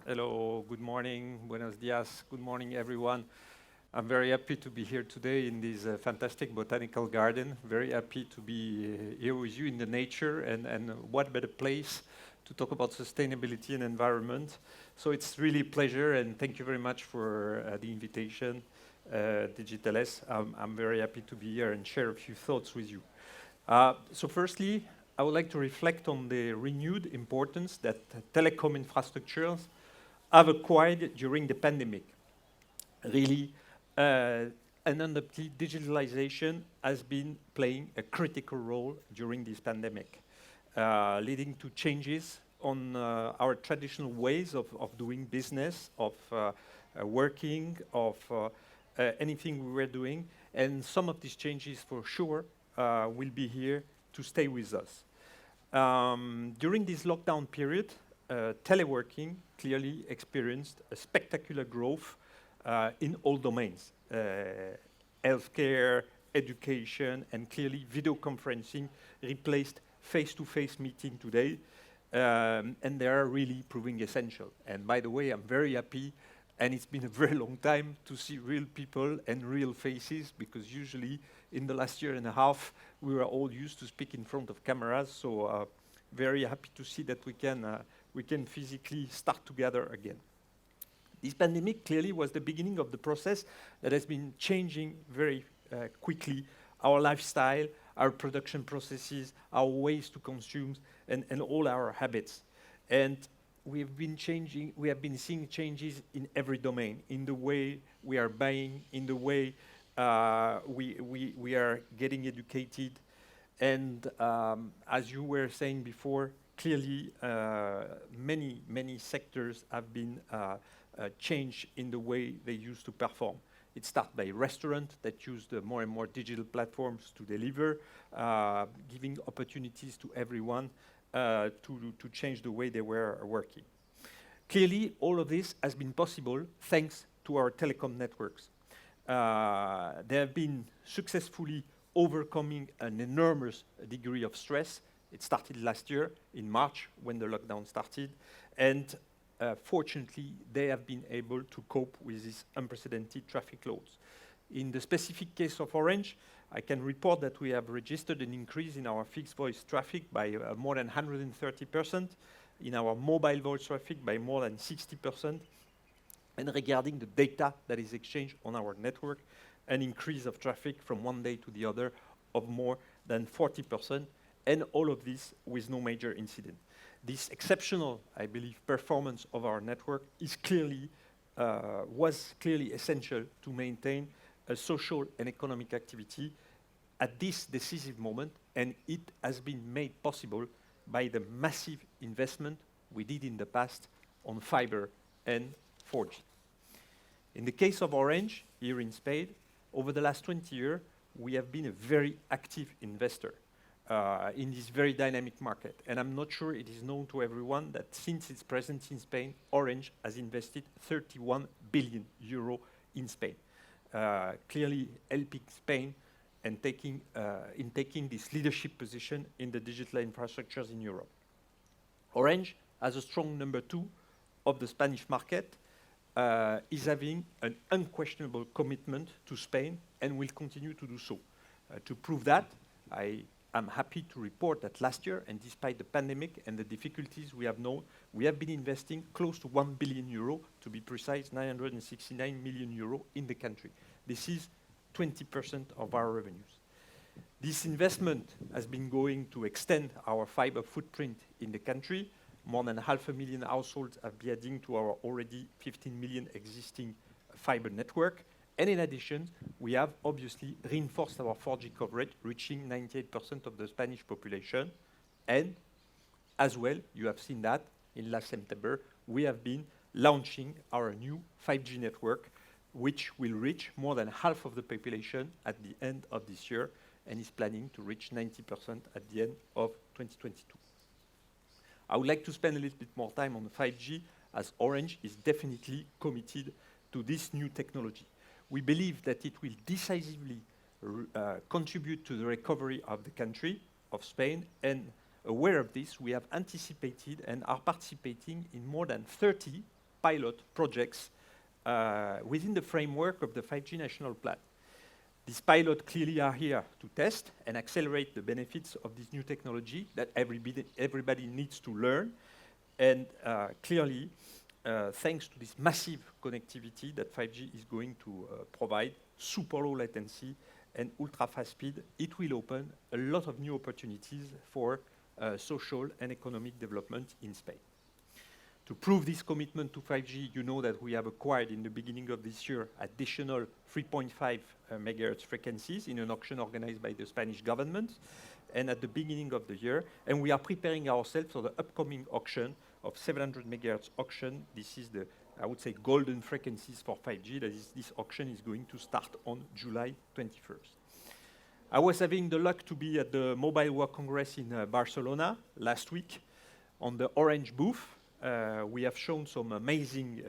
Hello, good morning, buenos dias, good morning everyone. I'm very happy to be here today in this fantastic botanical garden. Very happy to be here with you in the nature and what better place to talk about sustainability and environment. So it's really a pleasure and thank you very much for the invitation, DigitalES. I'm very happy to be here and share a few thoughts with you. So firstly, I would like to reflect on the renewed importance that telecom infrastructures have acquired during the pandemic. Really, and undoubtedly, digitalization has been playing a critical role during this pandemic, leading to changes on our traditional ways of doing business, of working, of anything we were doing. And some of these changes, for sure, will be here to stay with us. During this lockdown period, teleworking clearly experienced a spectacular growth in all domains. Healthcare, education, and clearly video conferencing replaced face-to-face meeting today, and they are really proving essential. And by the way, I'm very happy, and it's been a very long time to see real people and real faces, because usually in the last year and a half, we were all used to speak in front of cameras, so very happy to see that we can physically start together again. This pandemic clearly was the beginning of the process that has been changing very quickly our lifestyle, our production processes, our ways to consume, and all our habits. And we have been seeing changes in every domain, in the way we are buying, in the way we are getting educated. And as you were saying before, clearly many sectors have been changed in the way they used to perform. It starts by restaurants that use more and more digital platforms to deliver, giving opportunities to everyone to change the way they were working. Clearly, all of this has been possible thanks to our telecom networks. They have been successfully overcoming an enormous degree of stress. It started last year in March when the lockdown started, and fortunately, they have been able to cope with these unprecedented traffic loads. In the specific case of Orange, I can report that we have registered an increase in our fixed voice traffic by more than 130%, in our mobile voice traffic by more than 60%, and regarding the data that is exchanged on our network, an increase of traffic from one day to the other of more than 40%, and all of this with no major incident. This exceptional, I believe, performance of our network is was clearly essential to maintain a social and economic activity at this decisive moment, and it has been made possible by the massive investment we did in the past on fiber and 4G. In the case of Orange, here in Spain, over the last 20 years, we have been a very active investor in this very dynamic market. And I'm not sure it is known to everyone that since its presence in Spain, Orange has invested 31 billion euro in Spain, clearly helping Spain and taking this leadership position in the digital infrastructures in Europe. Orange, as a strong number 2 of the Spanish market, is having an unquestionable commitment to Spain and will continue to do so. To prove that, I am happy to report that last year, and despite the pandemic and the difficulties we have known, we have been investing close to 1 billion euro, to be precise, 969 million euro in the country. This is 20% of our revenues. This investment has been going to extend our fiber footprint in the country. More than 500,000 households have been adding to our already 15 million existing fiber network. And in addition, we have obviously reinforced our 4G coverage, reaching 98% of the Spanish population. And as well, you have seen that in last September, we have been launching our new 5G network, which will reach more than half of the population at the end of this year, and is planning to reach 90% at the end of 2022. I would like to spend a little bit more time on 5G, as Orange is definitely committed to this new technology. We believe that it will decisively contribute to the recovery of the country, of Spain, and aware of this, we have anticipated and are participating in more than 30 pilot projects within the framework of the 5G National Plan. These pilots clearly are here to test and accelerate the benefits of this new technology that everybody needs to learn. And clearly, thanks to this massive connectivity that 5G is going to provide, super low latency and ultra fast speed, it will open a lot of new opportunities for social and economic development in Spain. To prove this commitment to 5G, you know that we have acquired in the beginning of this year additional 3.5 megahertz frequencies in an auction organized by the Spanish government and at the beginning of the year. And we are preparing ourselves for the upcoming auction of 700 megahertz auction. This is the, I would say, golden frequencies for 5G. That is, this auction is going to start on July 21st. I was having the luck to be at the Mobile World Congress in Barcelona last week on the Orange booth. We have shown some amazing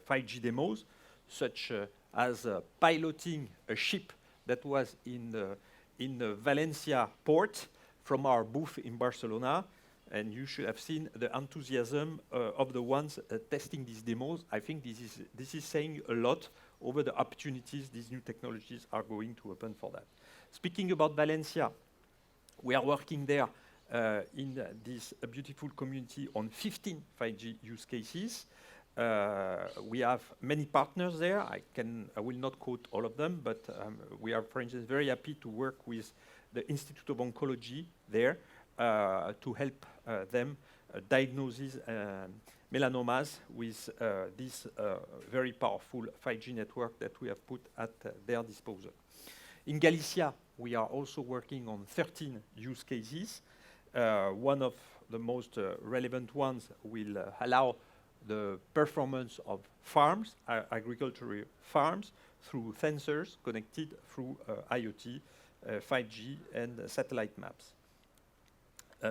5G demos, such as piloting a ship that was in the Valencia port from our booth in Barcelona. And you should have seen the enthusiasm of the ones testing these demos. I think this is saying a lot over the opportunities these new technologies are going to open for that. Speaking about Valencia, we are working there in this beautiful community on 15 5G use cases. We have many partners there. I will not quote all of them, but we are, for instance, very happy to work with the Institute of Oncology there to help them diagnose melanomas with this very powerful 5G network that we have put at their disposal. In Galicia, we are also working on 13 use cases. One of the most relevant ones will allow the performance of farms, agricultural farms, through sensors connected through IoT, 5G, and satellite maps.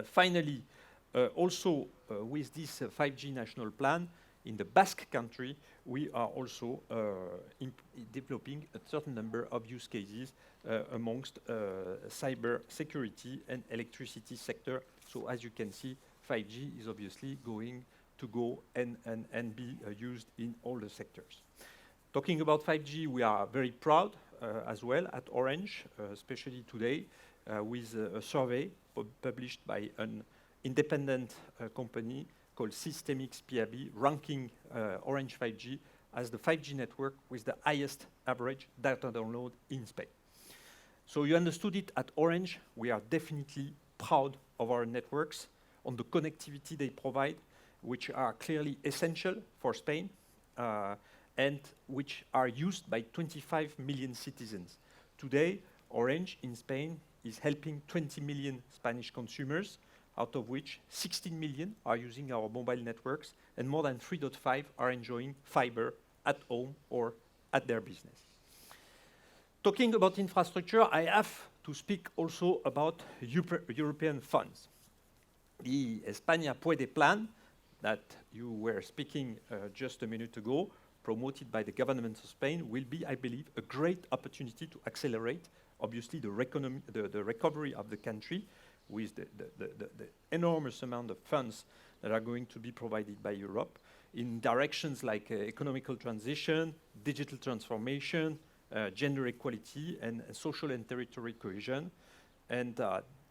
Finally, also with this 5G national plan, in the Basque country, we are also developing a certain number of use cases amongst cyber security and electricity sector. So as you can see, 5G is obviously going to go and be used in all the sectors. Talking about 5G, we are very proud as well at Orange, especially today, with a survey published by an independent company called Systemix PAB, ranking Orange 5G as the 5G network with the highest average data download in Spain. So you understood it, at Orange, we are definitely proud of our networks, on the connectivity they provide, which are clearly essential for Spain, and which are used by 25 million citizens. Today, Orange in Spain is helping 20 million Spanish consumers, out of which 16 million are using our mobile networks, and more than 3.5 are enjoying fiber at home or at their business. Talking about infrastructure, I have to speak also about European funds. The España Puede plan that you were speaking just a minute ago, promoted by the government of Spain, will be, I believe, a great opportunity to accelerate, obviously, the recovery of the country with the enormous amount of funds that are going to be provided by Europe in directions like economical transition, digital transformation, gender equality, and social and territorial cohesion. And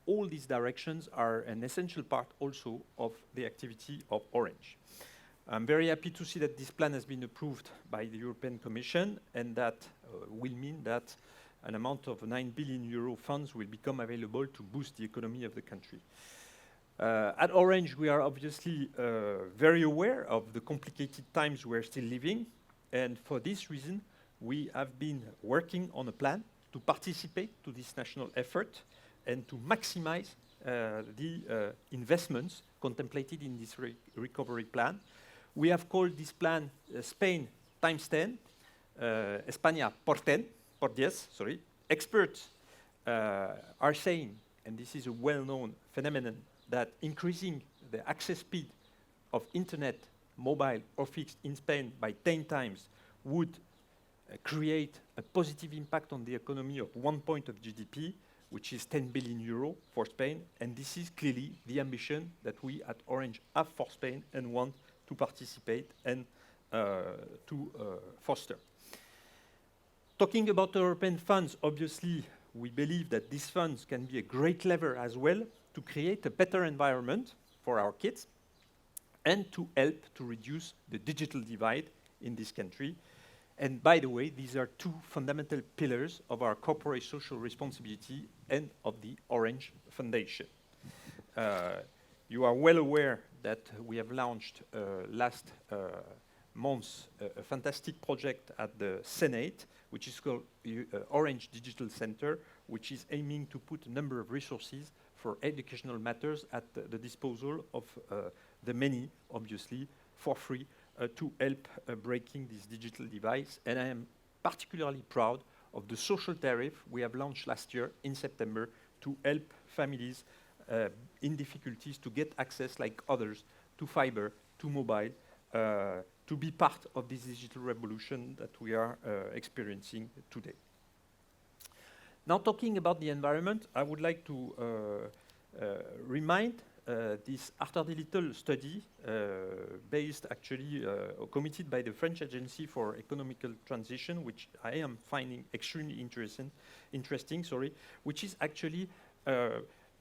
all these directions are an essential part also of the activity of Orange. I'm very happy to see that this plan has been approved by the European Commission, and that will mean that an amount of 9 billion euro funds will become available to boost the economy of the country. At Orange, we are obviously very aware of the complicated times we're still living, and for this reason, we have been working on a plan to participate to this national effort and to maximize the investments contemplated in this recovery plan. We have called this plan Spain times 10, España por 10, por 10, sorry. Experts are saying, and this is a well-known phenomenon, that increasing the access speed of internet, mobile or fixed in Spain by 10 times would create a positive impact on the economy of 1 point of GDP, which is 10 billion euro for Spain. And this is clearly the ambition that we at Orange have for Spain and want to participate and to foster. Talking about European funds, obviously, we believe that these funds can be a great lever as well to create a better environment for our kids and to help to reduce the digital divide in this country. And by the way, these are two fundamental pillars of our corporate social responsibility and of the Orange Foundation. You are well aware that we have launched last month a fantastic project at the Senate, which is called Orange Digital Center, which is aiming to put a number of resources for educational matters at the disposal of the many, obviously, for free, to help breaking this digital divide. And I am particularly proud of the social tariff we have launched last year in September to help families in difficulties to get access, like others, to fiber, to mobile, to be part of this digital revolution that we are experiencing today. Now, talking about the environment, I would like to remind this Arthur D. Little study based actually committed by the French Agency for Economical Transition, which I am finding extremely interesting, which is actually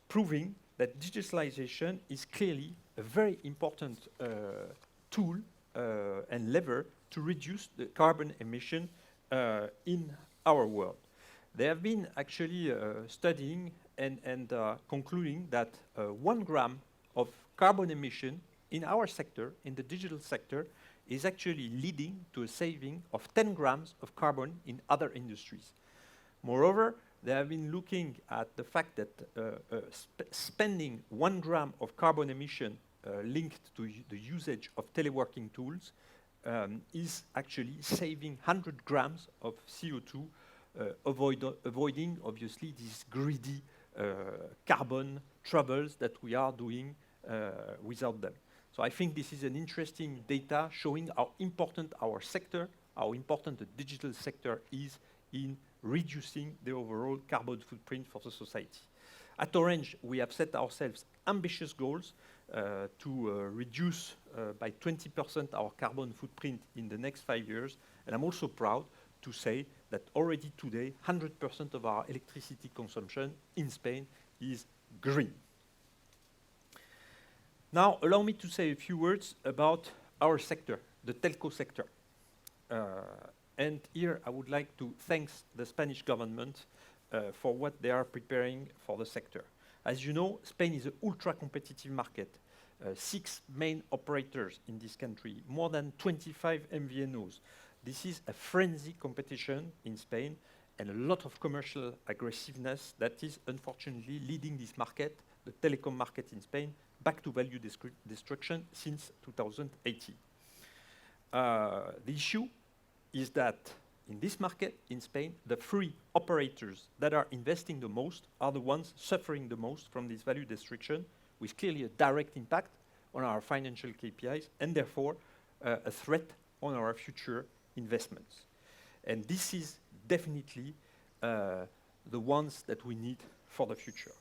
proving that digitalization is clearly a very important tool and lever to reduce the carbon emission in our world. They have been actually studying and concluding that 1 gram of carbon emission in our sector, in the digital sector, is actually leading to a saving of 10 grams of carbon in other industries. Moreover, they have been looking at the fact that spending 1 gram of carbon emission linked to the usage of teleworking tools is actually saving 100 grams of CO2, avoiding, obviously, these greedy carbon troubles that we are doing without them. So I think this is an interesting data showing how important our sector, how important the digital sector is in reducing the overall carbon footprint for the society. At Orange, we have set ourselves ambitious goals to reduce by 20% our carbon footprint in the next 5 years. And I'm also proud to say that already today, 100% of our electricity consumption in Spain is green. Now, allow me to say a few words about our sector, the telco sector. And here I would like to thank the Spanish government for what they are preparing for the sector. As you know, Spain is an ultra-competitive market. 6 main operators in this country, more than 25 MVNOs. This is a frenzy competition in Spain and a lot of commercial aggressiveness that is unfortunately leading this market, the telecom market in Spain, back to value destruction since 2018. The issue is that in this market in Spain, the 3 operators that are investing the most are the ones suffering the most from this value destruction, with clearly a direct impact on our financial KPIs and therefore a threat on our future investments. And this is definitely the ones that we need for the future.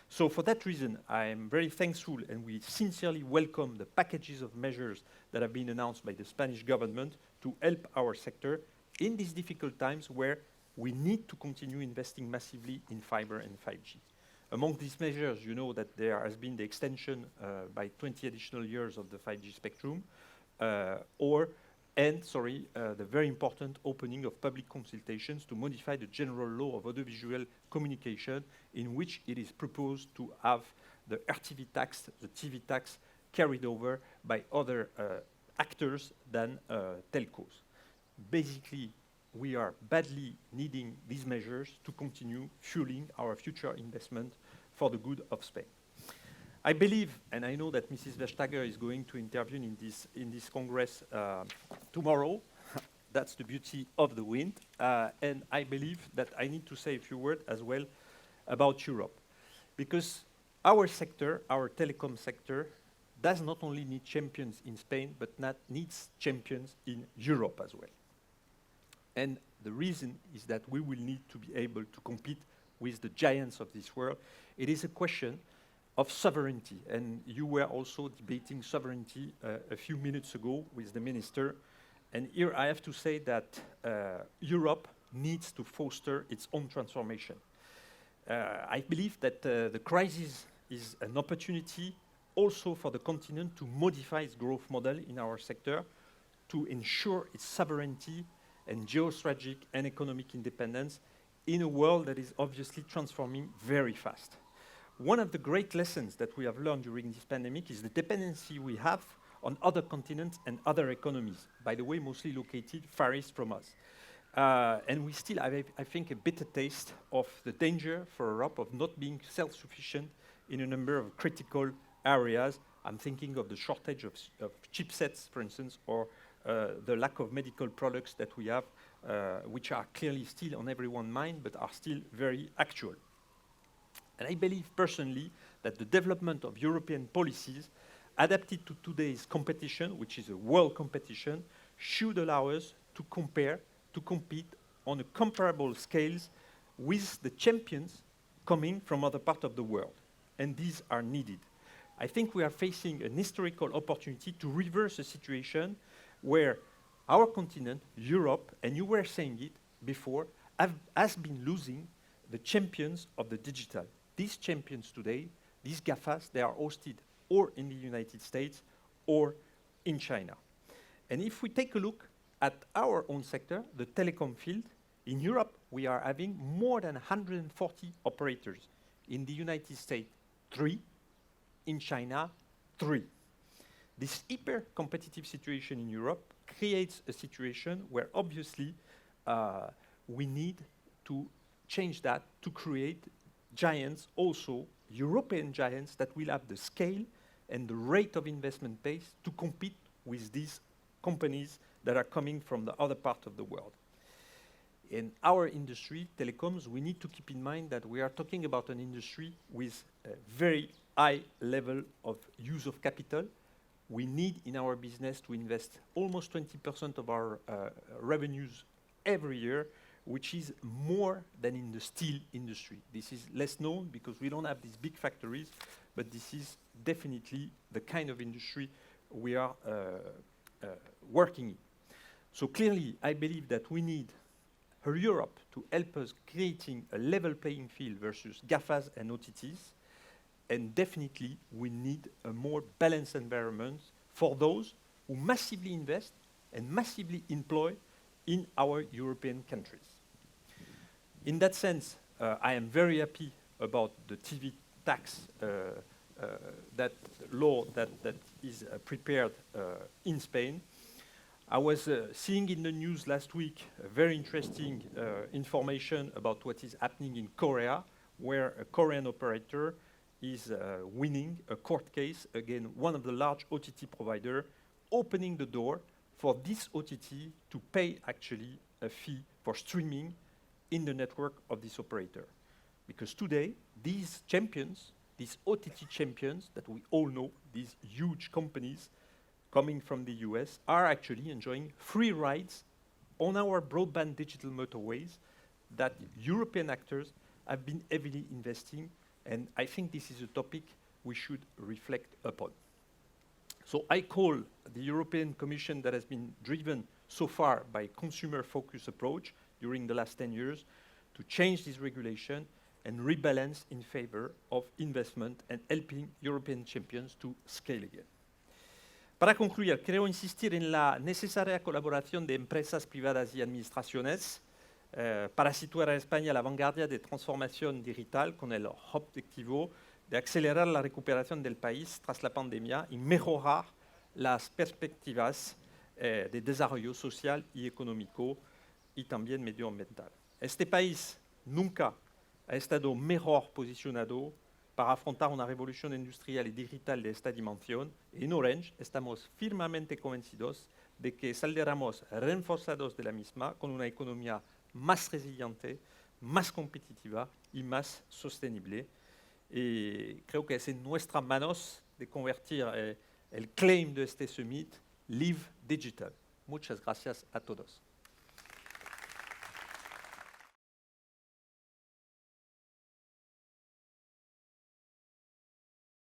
So for that reason, I am very thankful and we sincerely welcome the packages of measures that have been announced by the Spanish government to help our sector in these difficult times where we need to continue investing massively in fiber and 5G. Among these measures, you know that there has been the extension by 20 additional years of the 5G spectrum, the very important opening of public consultations to modify the general law of audiovisual communication, in which it is proposed to have the RTV tax, the TV tax, carried over by other actors than telcos. Basically, we are badly needing these measures to continue fueling our future investment for the good of Spain. I believe, and I know that Mrs. Vestager is going to intervene in this Congress tomorrow. That's the beauty of the wind. And I believe that I need to say a few words as well about Europe. Because our sector, our telecom sector, does not only need champions in Spain, but needs champions in Europe as well. And the reason is that we will need to be able to compete with the giants of this world. It is a question of sovereignty, and you were also debating sovereignty a few minutes ago with the minister. And here I have to say that Europe needs to foster its own transformation. I believe that the crisis is an opportunity also for the continent to modify its growth model in our sector to ensure its sovereignty and geostrategic and economic independence in a world that is obviously transforming very fast. One of the great lessons that we have learned during this pandemic is the dependency we have on other continents and other economies, by the way, mostly located far east from us. And we still have, I think, a bitter taste of the danger for Europe of not being self-sufficient in a number of critical areas. I'm thinking of the shortage of chipsets, for instance, or the lack of medical products that we have, which are clearly still on everyone's mind, but are still very actual. And I believe personally that the development of European policies adapted to today's competition, which is a world competition, should allow us to compete on a comparable scales with the champions coming from other parts of the world. And these are needed. I think we are facing an historical opportunity to reverse a situation where our continent, Europe, and you were saying it before, has been losing the champions of the digital. These champions today, these GAFAs, they are hosted or in the United States or in China. And if we take a look at our own sector, the telecom field, in Europe, we are having more than 140 operators. In the United States, 3. In China, 3. This hyper-competitive situation in Europe creates a situation where obviously we need to change that to create giants, also European giants that will have the scale and the rate of investment pace to compete with these companies that are coming from the other part of the world. In our industry, telecoms, we need to keep in mind that we are talking about an industry with a very high level of use of capital. We need in our business to invest almost 20% of our revenues every year, which is more than in the steel industry. This is less known because we don't have these big factories, but this is definitely the kind of industry we are working in. So clearly, I believe that we need Europe to help us creating a level playing field versus GAFAs and OTTs, and definitely we need a more balanced environment for those who massively invest and massively employ in our European countries. In that sense, I am very happy about the TV tax that law that is prepared in Spain. I was seeing in the news last week very interesting information about what is happening in Korea, where a Korean operator is winning a court case against one of the large OTT providers, opening the door for this OTT to pay actually a fee for streaming in the network of this operator. Because today, these champions, these OTT champions that we all know, these huge companies coming from the US, are actually enjoying free rides on our broadband digital motorways that European actors have been heavily investing, and I think this is a topic we should reflect upon. So I call the European Commission that has been driven so far by a consumer-focused approach during the last 10 years to change this regulation and rebalance in favor of investment and helping European champions to scale again. Para concluir, quiero insistir en la necesaria colaboración de empresas privadas y administraciones para situar a España a la vanguardia de transformación digital con el objetivo de acelerar la recuperación del país tras la pandemia y mejorar las perspectivas de desarrollo social y económico y también medioambiental. Este país nunca ha estado mejor posicionado para afrontar una revolución industrial y digital de esta dimensión. En Orange estamos firmemente convencidos de que saldremos reforzados de la misma con una economía más resiliente, más competitiva y más sostenible. Y creo que es en nuestras manos de convertir el claim de este summit, Live Digital. Muchas gracias a todos.